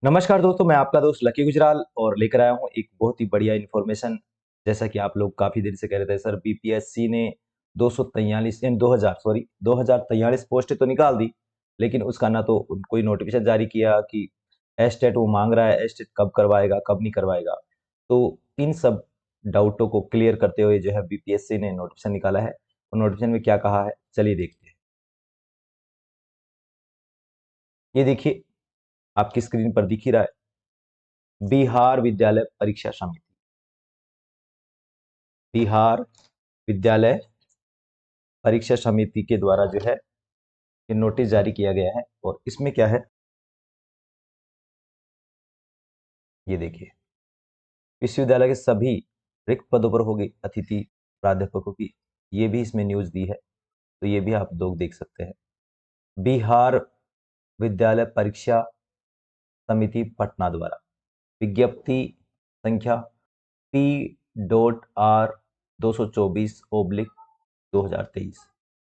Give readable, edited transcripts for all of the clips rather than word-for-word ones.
नमस्कार दोस्तों, मैं आपका दोस्त लकी गुजराल और लेकर आया हूँ एक बहुत ही बढ़िया इन्फॉर्मेशन। जैसा कि आप लोग काफ़ी देर से कह रहे थे सर, बीपीएससी ने 243 2000 सॉरी 2043 पोस्टें तो निकाल दी, लेकिन उसका ना तो कोई नोटिफिकेशन जारी किया कि एस्टेट वो मांग रहा है, एस्टेट कब करवाएगा कब नहीं करवाएगा। तो इन सब डाउटों को क्लियर करते हुए जो है बीपीएससी ने नोटिफिकेशन निकाला है। और नोटिफिकेशन में क्या कहा है, चलिए देखते हैं। ये देखिए, आपकी स्क्रीन पर दिख ही रहा है, बिहार विद्यालय परीक्षा समिति। बिहार विद्यालय परीक्षा समिति के द्वारा जो है ये नोटिस जारी किया गया है। और इसमें क्या है, ये देखिए, विश्वविद्यालय के सभी रिक्त पदों पर होगी अतिथि प्राध्यापकों की, ये भी इसमें न्यूज दी है। तो ये भी आप लोग देख सकते हैं। बिहार विद्यालय परीक्षा समिति पटना द्वारा विज्ञप्ति संख्या P.R 224/2023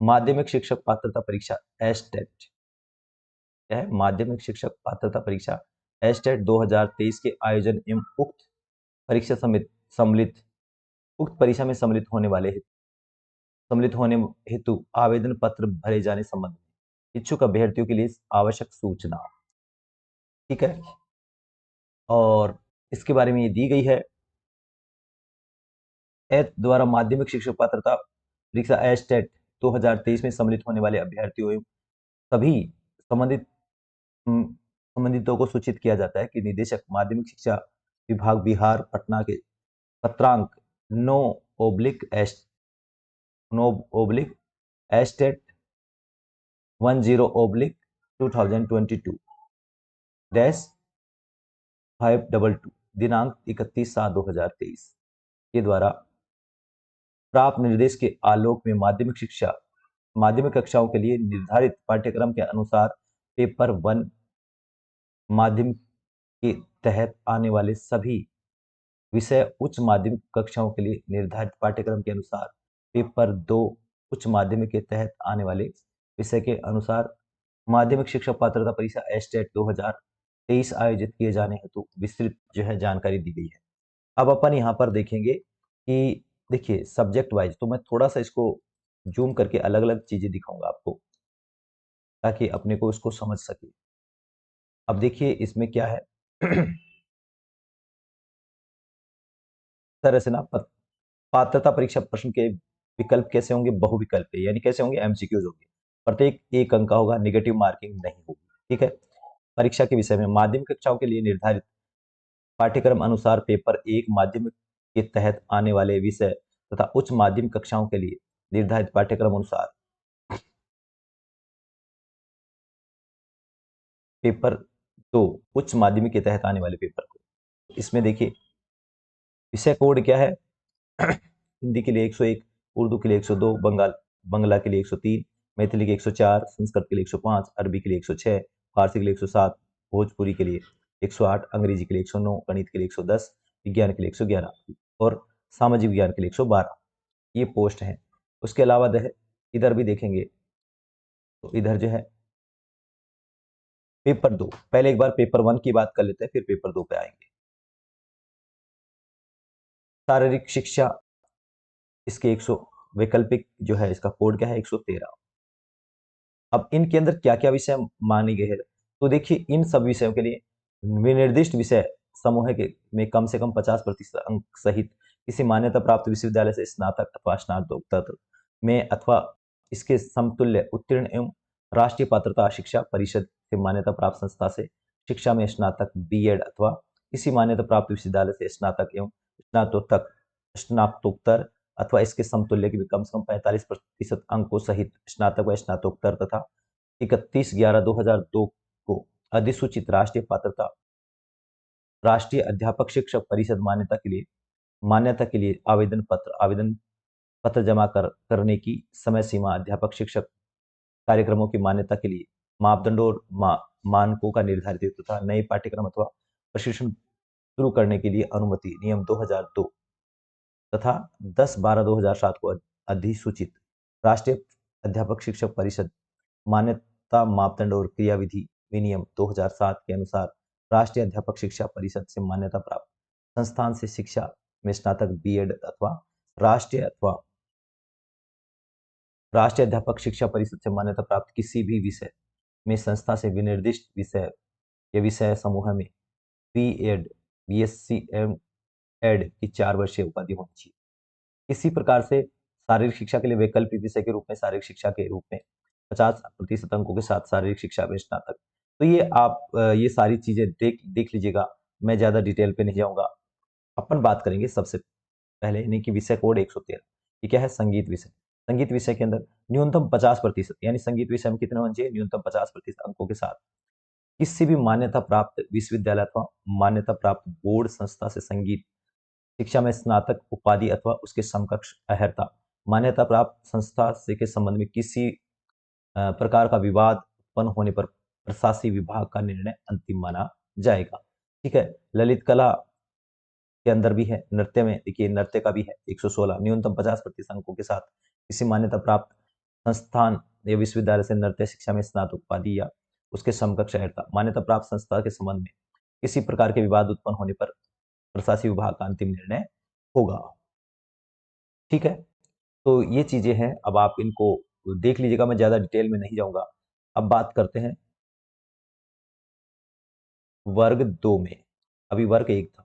माध्यमिक शिक्षक पात्रता परीक्षा एस्टेट, क्या है, माध्यमिक शिक्षक पात्रता परीक्षा एस्टेट 2023 के आयोजन एवं उक्त परीक्षा समित सम्मिलित उक्त परीक्षा में सम्मिलित होने हेतु आवेदन पत्र भरे जाने संबंध में इच्छुक अभ्यर्थियों के लिए आवश्यक सूचना। ठीक है, और इसके बारे में ये दी गई है। एच द्वारा माध्यमिक शिक्षक पात्रता परीक्षा एस्टेट 2023 में सम्मिलित होने वाले अभ्यर्थियों एवं सभी संबंधित संबंधितों को सूचित किया जाता है कि निदेशक माध्यमिक शिक्षा विभाग बिहार पटना के पत्रांक 9/एस्टेट 10/2022-522 दिनांक 31/7/2023 के द्वारा प्राप्त निर्देश के आलोक में माध्यमिक कक्षाओं के लिए निर्धारित पाठ्यक्रम के अनुसार पेपर 1 माध्यमिक के तहत आने वाले सभी विषय उच्च माध्यमिक कक्षाओं के लिए निर्धारित पाठ्यक्रम के अनुसार पेपर 2 उच्च माध्यमिक के तहत आने वाले विषय के अनुसार माध्यमिक शिक्षक पात्रता परीक्षा एस्टेट 2023 आयोजित किए जाने हेतु विस्तृत जो है जानकारी दी गई है। अब अपन यहाँ पर देखेंगे कि देखिए सब्जेक्ट वाइज, तो मैं थोड़ा सा इसको जूम करके अलग अलग चीजें दिखाऊंगा आपको ताकि अपने को इसको समझ सके। अब देखिए इसमें क्या है तरह से ना पात्रता परीक्षा प्रश्न के विकल्प कैसे होंगे, बहुविकल्प यानी कैसे होंगे, एमसीक्यूज होंगे। प्रत्येक एक अंक का होगा, निगेटिव मार्किंग नहीं होगी। ठीक है, परीक्षा के विषय में माध्यमिक कक्षाओं के लिए निर्धारित पाठ्यक्रम अनुसार पेपर 1 माध्यमिक के तहत आने वाले विषय तथा उच्च माध्यमिक कक्षाओं के लिए निर्धारित पाठ्यक्रम अनुसार पेपर 2 उच्च माध्यमिक के तहत आने वाले पेपर को, इसमें देखिए विषय कोड क्या है हिंदी के लिए 101, उर्दू के लिए 102, बंगला के लिए 103, मैथिली के 104, संस्कृत के लिए 105, अरबी के लिए 106, फारसी के लिए 107, भोजपुरी के लिए 108, अंग्रेजी के लिए 109, गणित के लिए 110, विज्ञान के लिए 111 और सामाजिक विज्ञान के लिए 112 ये पोस्ट हैं। उसके अलावा इधर भी देखेंगे तो इधर जो है पेपर 2, पहले एक बार पेपर 1 की बात कर लेते हैं, फिर पेपर 2 पे आएंगे। शारीरिक शिक्षा, इसके 100 वैकल्पिक जो है इसका कोड क्या है 113। अब इनके अंदर क्या क्या विषय माने गए हैं, तो देखिए इन सब विषयों के लिए विनिर्दिष्ट विषय समूह के में कम से कम 50% अंक सहित किसी मान्यता प्राप्त विश्वविद्यालय से स्नातक अथवा स्नातकोत्तर में अथवा इसके समतुल्य उत्तीर्ण एवं राष्ट्रीय पात्रता शिक्षा परिषद से मान्यता प्राप्त संस्था से शिक्षा में स्नातक बीएड अथवा किसी मान्यता प्राप्त विश्वविद्यालय से स्नातक एवं स्नातकोत्तर अथवा इसके समतुल्य की भी कम से कम 45% अंकों सहित स्नातक व स्नातकोत्तर तथा 31/11/2002 को अधिसूचित राष्ट्रीय अध्यापक शिक्षक परिषद मान्यता के लिए आवेदन पत्र जमा करने की समय सीमा, अध्यापक शिक्षक कार्यक्रमों की मान्यता के लिए मापदंडों और मानकों का निर्धारित तथा नए पाठ्यक्रम अथवा प्रशिक्षण शुरू करने के लिए अनुमति नियम 2002 तथा 10/12/2007 को अधिसूचित राष्ट्रीय अध्यापक शिक्षक परिषद मान्यता मापदंड और क्रियाविधि विनियम 2007 के अनुसार राष्ट्रीय अध्यापक शिक्षा परिषद से मान्यता प्राप्त संस्थान से शिक्षा में स्नातक बीएड अथवा राष्ट्रीय अथवा राष्ट्रीय अध्यापक शिक्षा परिषद से मान्यता प्राप्त किसी भी विषय में संस्था से विनिर्दिष्ट विषय या विषय समूह में बीएड बीएससी एड की 4 वर्षीय उपाधि होनी चाहिए। इसी प्रकार से शारीरिक शिक्षा के लिए वैकल्पिक विषय के रूप में शारीरिक शिक्षा के रूप में 50% अंकों के साथ शारीरिक शिक्षा में स्नातक। तो ये आप ये सारी चीजें देख लीजिएगा, मैं ज्यादा डिटेल पे नहीं जाऊंगा। अपन बात करेंगे सबसे पहले यानी कि विषय कोड 113। ये क्या है? संगीत विषय। संगीत विषय के अंदर न्यूनतम 50% यानी संगीत विषय में कितने होने चाहिए? न्यूनतम 50% अंकों के साथ किसी भी मान्यता प्राप्त विश्वविद्यालय अथवा मान्यता प्राप्त बोर्ड संस्था से संगीत शिक्षा में स्नातक उपाधि अथवा उसके समकक्ष अहर्ता मान्यता प्राप्त संस्था से के संबंध में किसी प्रकार का विवाद उत्पन्न होने पर प्रशासनिक विभाग का निर्णय अंतिम माना जाएगा। ठीक है। ललित कला के अंदर भी है, नृत्य में देखिए नृत्य का भी है 116 न्यूनतम 50% अंकों के साथ किसी मान्यता प्राप्त संस्थान या विश्वविद्यालय से नृत्य शिक्षा में स्नातक उपाधि या उसके समकक्ष अहर्ता मान्यता प्राप्त संस्था के संबंध में किसी प्रकार के विवाद उत्पन्न होने पर प्रशासनिक विभाग का अंतिम निर्णय होगा। ठीक है। तो ये चीजें हैं, अब आप इनको देख लीजिएगा, मैं ज्यादा डिटेल में नहीं जाऊंगा। अब बात करते हैं वर्ग 2 में। अभी वर्ग 1 था।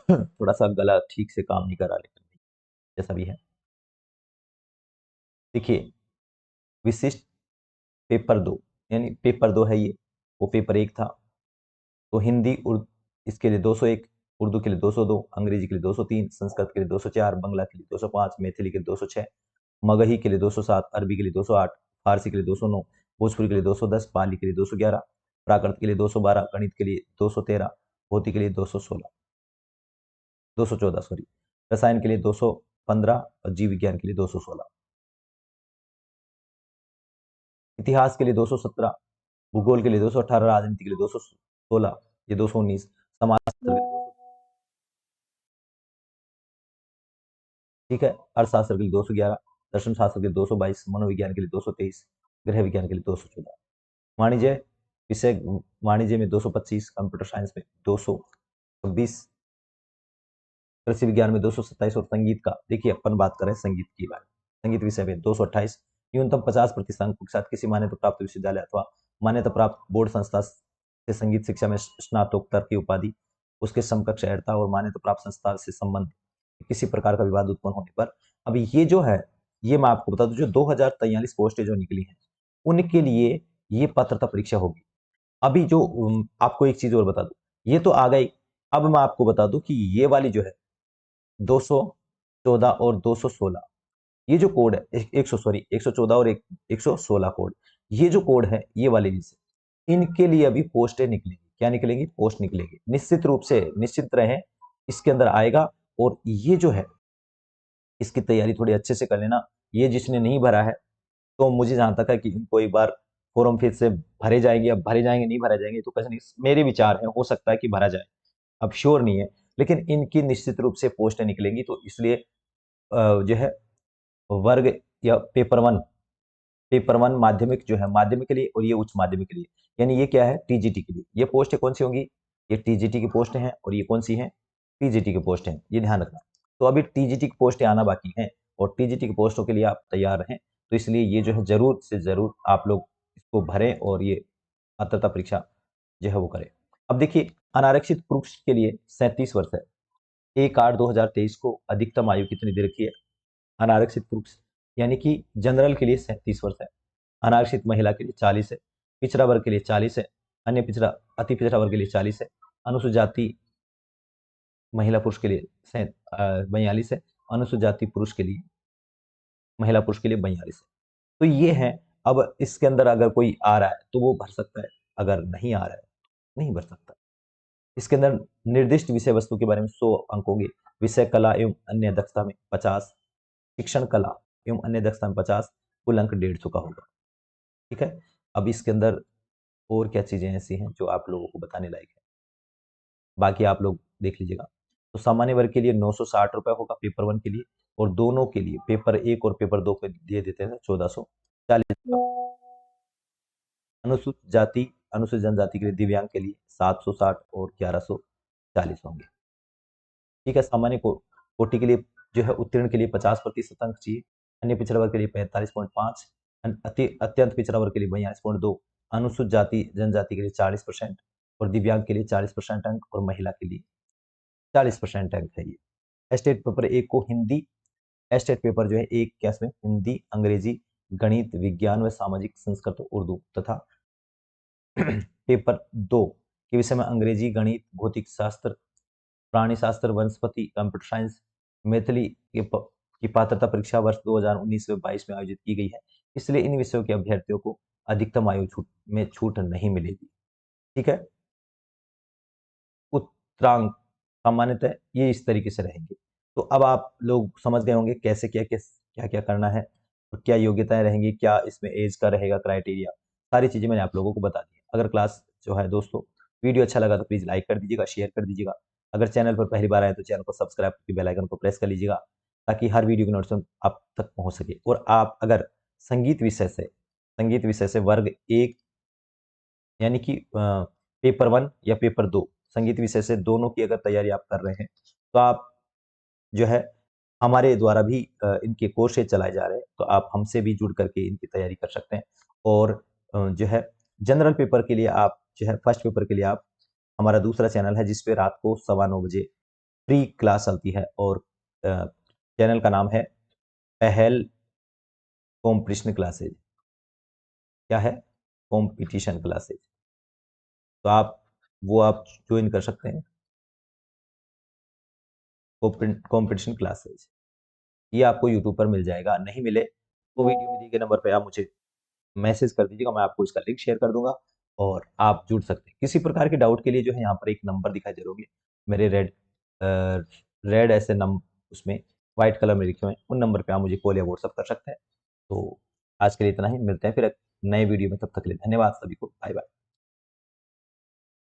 थोड़ा सा गला ठीक से काम नहीं कर रहा, लेकिन जैसा भी है देखिए, विशिष्ट पेपर 2 यानी पेपर 2 है ये, वो पेपर 1 था। तो हिंदी उर्दू इसके लिए 201, उर्दू के लिए 202, अंग्रेजी के लिए 203, संस्कृत के लिए 204, बांग्ला के लिए 205, मैथिली के लिए 206, मगही के लिए 207, अरबी के लिए 208, फारसी के लिए 209, भोजपुरी के लिए 210, पाली के लिए 211, प्राकृत के लिए 212, गणित के लिए 213, भौतिक के लिए 214 सॉरी, रसायन के लिए 215 और जीव विज्ञान के लिए 216, इतिहास के लिए 217, भूगोल के लिए 218, राजनीति के लिए 216, ये 219, समाजशास्त्र ठीक है, अर्थशास्त्र के लिए 211, दर्शन शास्त्र के लिए 222, मनोविज्ञान के लिए 223, गृह विज्ञान के लिए 214, वाणिज्य विषय वाणिज्य में 225, कंप्यूटर साइंस में 226, कृषि विज्ञान में 227 और संगीत का देखिए अपन बात करें संगीत की बात, संगीत विषय में 228, न्यूनतम 50% अंकों के साथ किसी मान्यता प्राप्त विश्वविद्यालय अथवा मान्यता प्राप्त बोर्ड संस्था से संगीत शिक्षा में स्नातकोत्तर की उपाधि उसके समकक्ष अहर्ता और मान्यता प्राप्त संस्था से संबंध किसी प्रकार का विवाद उत्पन्न होने पर, अभी ये जो है ये मैं आपको बता दूं, जो 2043 पोस्टें जो निकली हैं उनके लिए ये पात्रता परीक्षा होगी। अभी जो आपको एक चीज और बता दूं, ये तो आ गई। अब मैं आपको बता दूं कि ये वाली जो है 214 और 216 ये जो कोड है 114 और 116 कोड, ये जो कोड है ये वाले विषय इनके लिए अभी पोस्टें निकलेंगी। क्या निकलेंगी? पोस्ट निकलेगी। निश्चित रूप से निश्चित रहें, इसके अंदर आएगा। और ये जो है इसकी तैयारी थोड़ी अच्छे से कर लेना। ये जिसने नहीं भरा है तो मुझे जहां तक है कि इनको एक बार फॉर्म फिर से भरे जाएंगे। अब भरे जाएंगे नहीं भरे जाएंगे तो कैसे नहीं, मेरे विचार है हो सकता है कि भरा जाए, अब श्योर नहीं है, लेकिन इनकी निश्चित रूप से पोस्टें निकलेंगी। तो इसलिए जो है वर्ग या पेपर 1 माध्यमिक जो है माध्यमिक के लिए और ये उच्च माध्यमिक के लिए, यानी ये क्या है? टीजीटी के लिए ये पोस्टें कौन सी होंगी? ये टीजीटी की पोस्ट हैं और ये कौन सी हैं? पीजीटी की पोस्ट हैं, ये ध्यान रखना। तो अभी टीजीटी की पोस्टें आना बाकी हैं और टीजीटी की पोस्टों के लिए आप तैयार रहें। तो इसलिए ये जो है जरूर से जरूर आप लोग इसको भरें और ये पात्रता परीक्षा जो है वो करें। अब देखिए, अनारक्षित पुरुष के लिए 37 वर्ष है। 1/8/2023 को अधिकतम आयु कितनी दे रखी है? अनारक्षित पुरुष यानी कि जनरल के लिए 37 वर्ष है, अनारक्षित महिला के लिए 40 है, पिछड़ा वर्ग के लिए 40 है, अन्य पिछड़ा अति पिछड़ा वर्ग के लिए 40 है, अनुसूचित जाति महिला पुरुष के लिए 42 है, अनुसूचित जाति पुरुष के लिए महिला पुरुष के लिए 42 है। तो ये है। अब इसके अंदर अगर कोई आ रहा है तो वो भर सकता है, अगर नहीं आ रहा है नहीं भर सकता। इसके अंदर निर्दिष्ट विषय वस्तु के बारे में 100 अंक होंगे। विषय कला एवं अन्य दक्षता में 50, शिक्षण कला एवं अन्य दक्षता में 50, कुल अंक 150 का होगा। ठीक है। अब इसके अंदर और क्या चीजें ऐसी हैं जो आप लोगों को बताने लायक है, बाकी आप लोग देख लीजिएगा। तो सामान्य वर्ग के लिए 960 रुपए होगा पेपर 1 के लिए, और दोनों के लिए पेपर 1 और पेपर 2 के दिए देते हैं 1440। अनुसूचित जाति अनुसूचित जनजाति के लिए, दिव्यांग के लिए 760 और 1140 होंगे। ठीक है, सामान्य कोटि के लिए जो है उत्तीर्ण के लिए 50% अंक चाहिए, अन्य पिछड़ा वर्ग के लिए 45.5, अत्यंत पिछड़ा वर्ग के लिए 42.2, अनुसूचित जाति जनजाति के लिए 40% और दिव्यांग के लिए 40% अंक और महिला के लिए 40% अंक है। ये एस्टेट पेपर एक को हिंदी, एस्टेट पेपर जो है एक क्या इसमें हिंदी, अंग्रेजी, गणित, विज्ञान व सामाजिक, संस्कृत, उर्दू तथा पेपर 2 के विषय में अंग्रेजी, गणित, भौतिक शास्त्र, प्राणी शास्त्र, वनस्पति, कंप्यूटर साइंस, मैथिली की पात्रता परीक्षा वर्ष 2019 व 22 में आयोजित की गई है, इसलिए इन विषयों के अभ्यर्थियों को अधिकतम आयु में छूट नहीं मिलेगी। ठीक है, उत्तरांक सामान्यतः ये इस तरीके से रहेंगे। तो अब आप लोग समझ गए होंगे कैसे क्या क्या करना है और क्या योग्यताएं रहेंगी, क्या इसमें एज का रहेगा क्राइटेरिया, सारी चीजें मैंने आप लोगों को बता दी। अगर क्लास जो है दोस्तों वीडियो अच्छा लगा तो प्लीज लाइक कर दीजिएगा, शेयर कर दीजिएगा। अगर चैनल पर पहली बार आए तो चैनल को सब्सक्राइब करके बेल आइकन को प्रेस कर लीजिएगा ताकि हर वीडियो की नोटिफिकेशन आप तक पहुंच सके। और आप अगर संगीत विषय से वर्ग 1 यानी कि पेपर 1 या पेपर 2 संगीत विषय से दोनों की अगर तैयारी आप कर रहे हैं तो आप जो है हमारे द्वारा भी इनके कोर्सेज चलाए जा रहे हैं, तो आप हमसे भी जुड़ करके इनकी तैयारी कर सकते हैं। और जो है जनरल पेपर के लिए आप जो है फर्स्ट पेपर के लिए आप हमारा दूसरा चैनल है जिसपे रात को 9:15 बजे फ्री क्लास चलती है और चैनल का नाम है पहल कॉम्पिटिशन क्लासेज। क्या है? Competition classes. तो आप ज्वाइन कर सकते हैं, कॉम्पिटिशन क्लासेज। ये आपको यूट्यूब पर मिल जाएगा, नहीं मिले तो वीडियो में दिए गए नंबर पे आप मुझे मैसेज कर दीजिएगा, मैं आपको इसका लिंक शेयर कर दूंगा और आप जुड़ सकते हैं। किसी प्रकार के डाउट के लिए जो है यहाँ पर एक नंबर दिखाई दे रहे होंगे मेरे रेड ऐसे नंबर उसमें व्हाइट कलर में लिखे हुए हैं, उन नंबर पे आप मुझे कॉल या व्हाट्सअप कर सकते हैं। तो आज के लिए इतना ही, मिलते हैं फिर नए वीडियो में, तब तक के लिए धन्यवाद सभी को, बाय बाय।